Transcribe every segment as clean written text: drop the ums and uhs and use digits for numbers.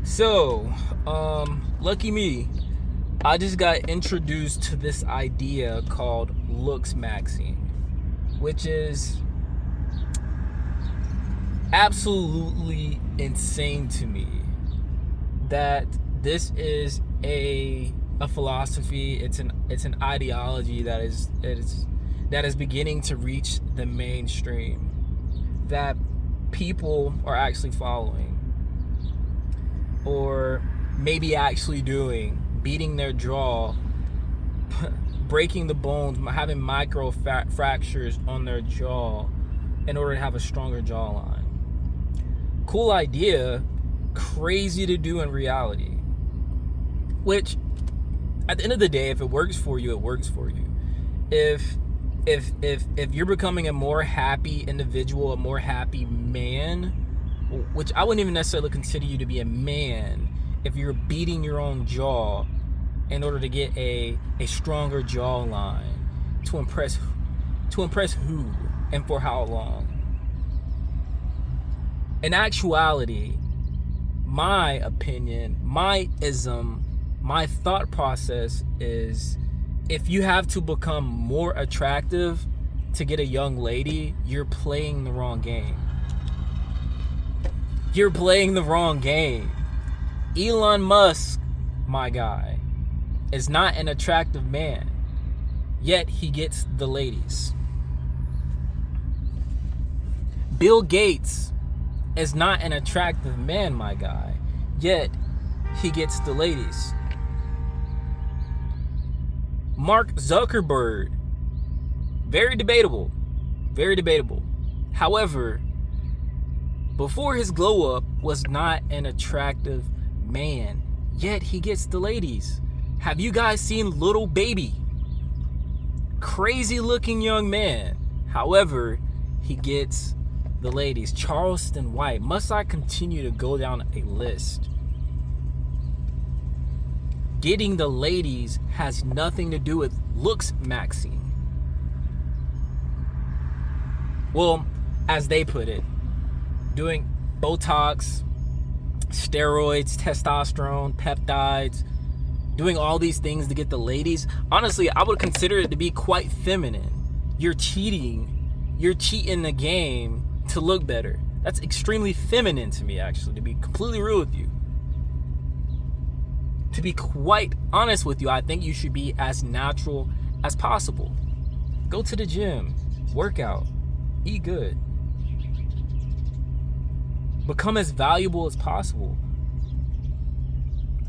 So, lucky me, I just got introduced to this idea called looks maxing, which is absolutely insane to me. That this is a philosophy. It's an ideology that is beginning to reach the mainstream, that people are actually following, or maybe actually doing, beating their jaw, breaking the bones, having micro fractures on their jaw in order to have a stronger jawline. Cool idea, crazy to do in reality. Which, at the end of the day, if it works for you, it works for you. If you're becoming a more happy individual, a more happy man, which I wouldn't even necessarily consider you to be a man, if you're beating your own jaw in order to get a stronger jawline, to impress who and for how long? In actuality, my opinion, my ism, my thought process is, if you have to become more attractive to get a young lady, you're playing the wrong game. You're playing the wrong game. Elon Musk, my guy, is not an attractive man, yet he gets the ladies. Bill Gates is not an attractive man, my guy, yet he gets the ladies. Mark Zuckerberg, very debatable. However, before his glow up, was not an attractive man, yet he gets the ladies. Have you guys seen Little Baby? Crazy looking young man, however, he gets the ladies. Charleston White. Must I continue to go down a list? Getting the ladies has nothing to do with looks maxing. Well, as they put it, doing Botox, steroids, testosterone, peptides, doing all these things to get the ladies. Honestly, I would consider it to be quite feminine. You're cheating the game to look better. That's extremely feminine to me, actually, to be completely real with you. To be quite honest with you, I think you should be as natural as possible. Go to the gym, work out, eat good. Become as valuable as possible.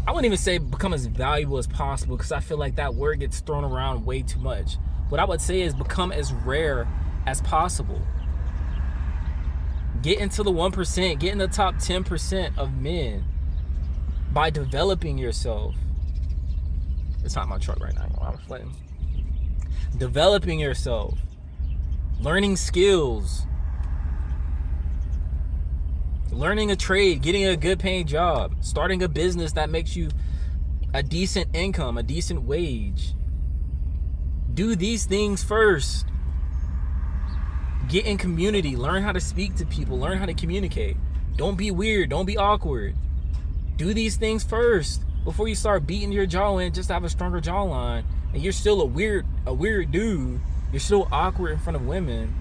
I wouldn't even say become as valuable as possible, because I feel like that word gets thrown around way too much. What I would say is become as rare as possible. Get into the 1%, get in the top 10% of men by developing yourself. It's not my truck right now. I'm flirting. Developing yourself, learning skills, learning a trade, getting a good paying job, starting a business that makes you a decent income, a decent wage. Do these things first. Get in community, learn how to speak to people, learn how to communicate. Don't be weird, don't be awkward. Do these things first before you start beating your jaw in just to have a stronger jawline, and you're still a weird dude. You're still awkward in front of women,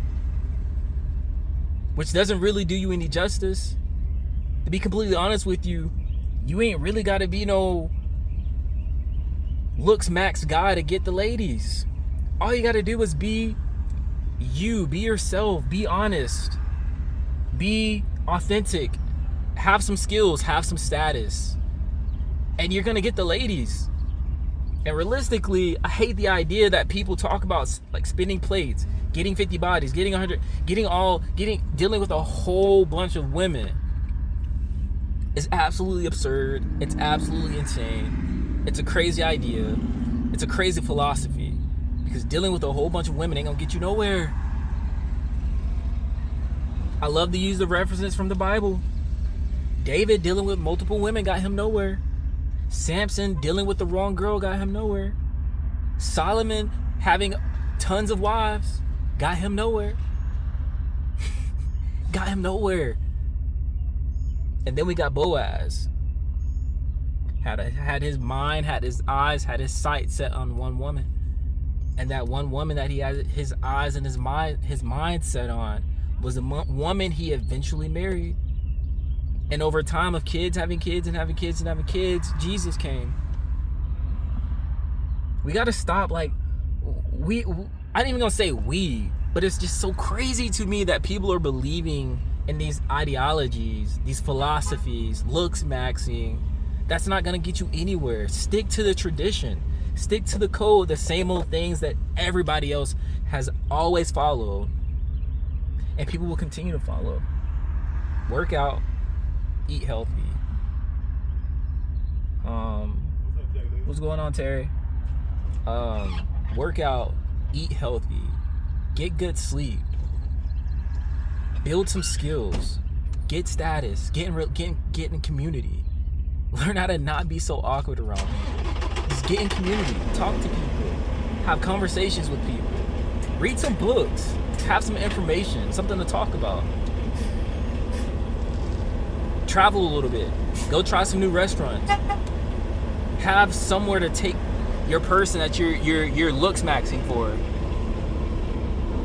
which doesn't really do you any justice. To be completely honest with you, you ain't really got to be no looks max guy to get the ladies. All you got to do is be you, be yourself, be honest, be authentic, have some skills, have some status, and you're gonna get the ladies. And realistically, I hate the idea that people talk about, like, spinning plates, getting 50 bodies, getting 100, dealing with a whole bunch of women. It's absolutely absurd. It's absolutely insane. It's a crazy idea. It's a crazy philosophy, because dealing with a whole bunch of women ain't gonna get you nowhere. I love to use the references from the Bible. David dealing with multiple women got him nowhere. Samson dealing with the wrong girl got him nowhere. Solomon having tons of wives got him nowhere. got him nowhere. And then we got Boaz. Had his mind, had his eyes, had his sight set on one woman. And that one woman that he had his eyes and his mind set on was the woman he eventually married. And over time of kids having kids and having kids and having kids, Jesus came. We got to stop, like, I ain't even gonna say we, but it's just so crazy to me that people are believing in these ideologies, these philosophies, looks maxing. That's not gonna get you anywhere. Stick to the tradition. Stick to the code, the same old things that everybody else has always followed, and people will continue to follow. Work out, eat healthy. What's going on, Terry? Work out, eat healthy, get good sleep, build some skills, get status, get in community. Learn how to not be so awkward around people. Just get in community, talk to people, have conversations with people, read some books, have some information, something to talk about. Travel a little bit, go try some new restaurants. Have somewhere to take your person that you're looks maxing for.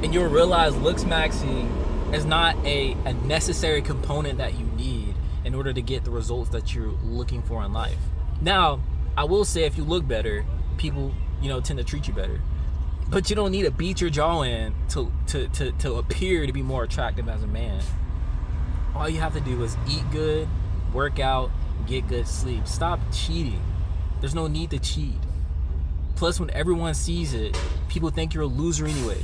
And you'll realize looks maxing is not a necessary component that you need in order to get the results that you're looking for in life. Now, I will say if you look better, people, tend to treat you better. But you don't need to beat your jaw in to appear to be more attractive as a man. All you have to do is eat good, work out, get good sleep. Stop cheating. There's no need to cheat. Plus, when everyone sees it, people think you're a loser anyway.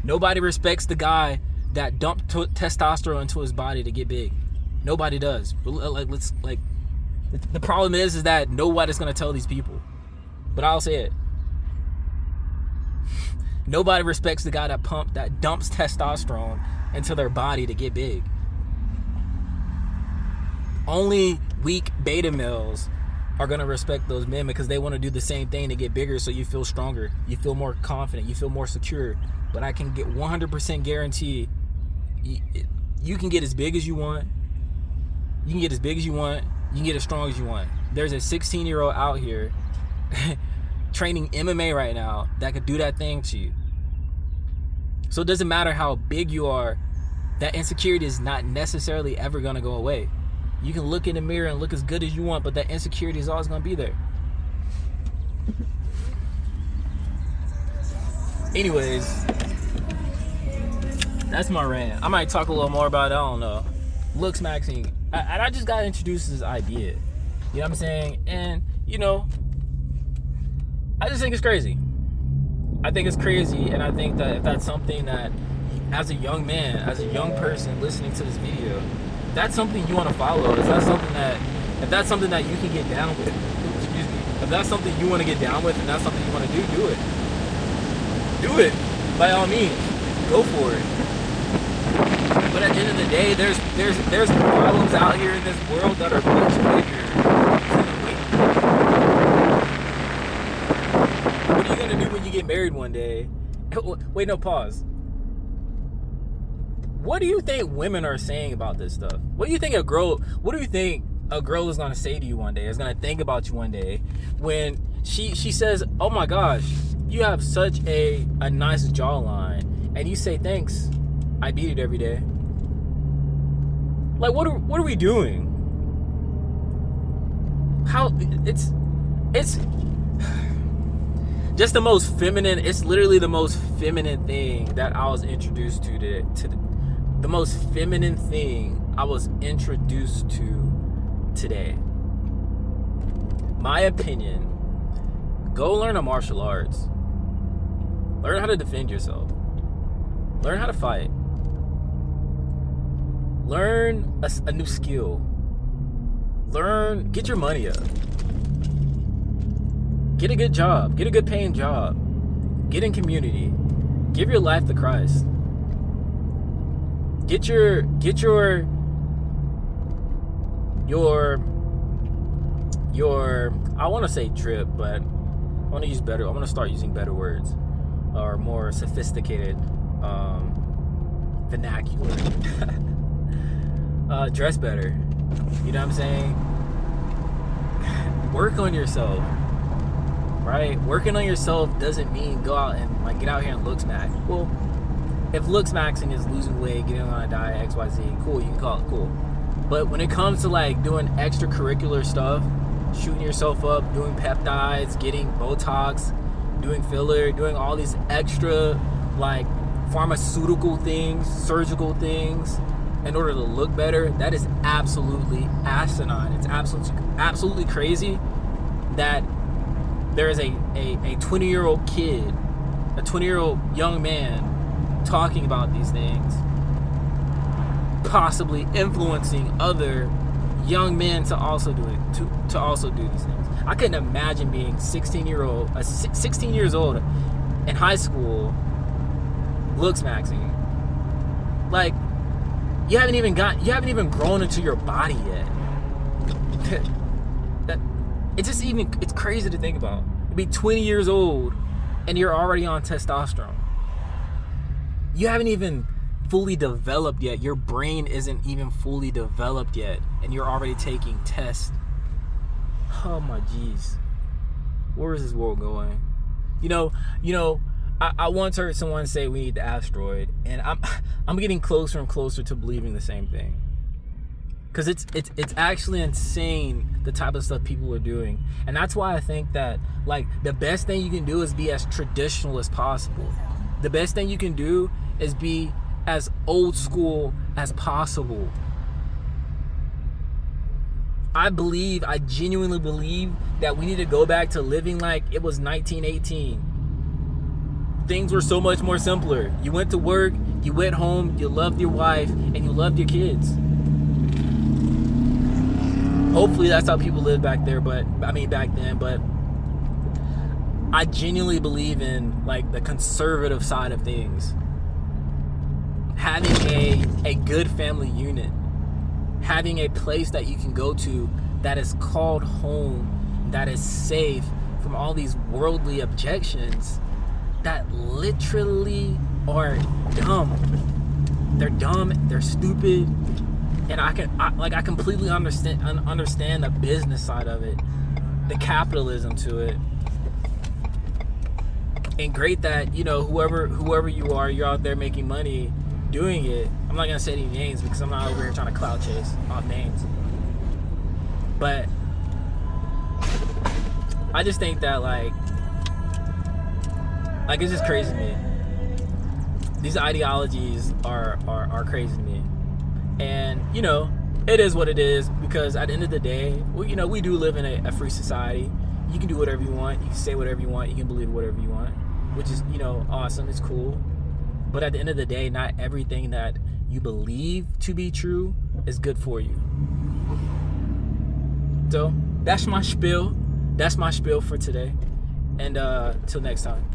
Nobody respects the guy that dumped testosterone into his body to get big. Nobody does. The problem is that nobody's gonna tell these people. But I'll say it. Nobody respects the guy that dumps testosterone into their body to get big. Only weak beta males are gonna respect those men because they want to do the same thing to get bigger, so you feel stronger, you feel more confident, you feel more secure. But I can get 100% guarantee you can get as big as you want. You can get as big as you want. You can get as strong as you want. There's a 16-year-old out here training MMA right now that could do that thing to you. So it doesn't matter how big you are, that insecurity is not necessarily ever going to go away. You can look in the mirror and look as good as you want, but that insecurity is always going to be there. Anyways, that's my rant. I might talk a little more about it. I don't know. Looks maxing. I just got introduced to this idea. You know what I'm saying? And, I just think it's crazy. I think it's crazy, and I think that if that's something that, as a young man, as a young person listening to this video, if that's something you want to follow, if that's something that you can get down with, if that's something you want to get down with and that's something you want to do it. Do it. By all means. Go for it. But at the end of the day, there's problems out here in this world that are much bigger than the weight. What are you going to do when you get married one day? Wait, no, pause. What do you think women are saying about this stuff? What do you think a girl is going to say to you one day, is going to think about you one day when she says, oh my gosh, you have such a nice jawline, and you say, thanks, I beat it every day. Like, what are we doing? How it's just the most feminine. It's literally the most feminine thing that I was introduced to today. The most feminine thing I was introduced to today. My opinion, go learn a martial arts. Learn how to defend yourself. Learn how to fight. Learn a new skill. Get your money up. Get a good job. Get a good paying job. Get in community. Give your life to Christ. Get your I want to say drip, but I want to start using better words or more sophisticated vernacular. Dress better. You know what I'm saying? work on yourself, right? Working on yourself doesn't mean go out and like get out here and looks max. Well, if looks maxing is losing weight, getting on a diet, XYZ, cool, you can call it cool. But when it comes to like doing extracurricular stuff, shooting yourself up, doing peptides, getting Botox, doing filler, doing all these extra like pharmaceutical things, surgical things in order to look better, that is absolutely asinine. It's absolutely crazy that there is a 20-year-old kid, a 20-year-old young man talking about these things, possibly influencing other young men to also do it, to also do these things. I couldn't imagine being 16 years old in high school, looks maxing. Like, you haven't even grown into your body yet. It's crazy to think about. To be 20 years old and you're already on testosterone. You haven't even fully developed yet. Your brain isn't even fully developed yet, and you're already taking tests. Oh my jeez. Where is this world going? You know, I once heard someone say we need the asteroid, and I'm getting closer and closer to believing the same thing. Because it's actually insane the type of stuff people are doing. And that's why I think that like the best thing you can do is be as traditional as possible. The best thing you can do is be as old school as possible. I genuinely believe that we need to go back to living like it was 1918. Things were so much more simpler. You went to work, you went home, you loved your wife, and you loved your kids. Hopefully that's how people lived back then, but I genuinely believe in like the conservative side of things. Having a good family unit, having a place that you can go to that is called home, that is safe from all these worldly objections that literally are dumb. They're dumb, they're stupid, and I completely understand the business side of it, the capitalism to it. And great that, you know, whoever you are, you're out there making money doing it. I'm not gonna say any names because I'm not over here trying to clout chase off names. But I just think that like it's just crazy to me. These ideologies are crazy to me. And, you know, it is what it is, because at the end of the day, well, you know, we do live in a free society. You can do whatever you want, you can say whatever you want, you can believe whatever you want, which is, you know, awesome, it's cool. But at the end of the day, not everything that you believe to be true is good for you. So that's my spiel. That's my spiel for today. And till next time.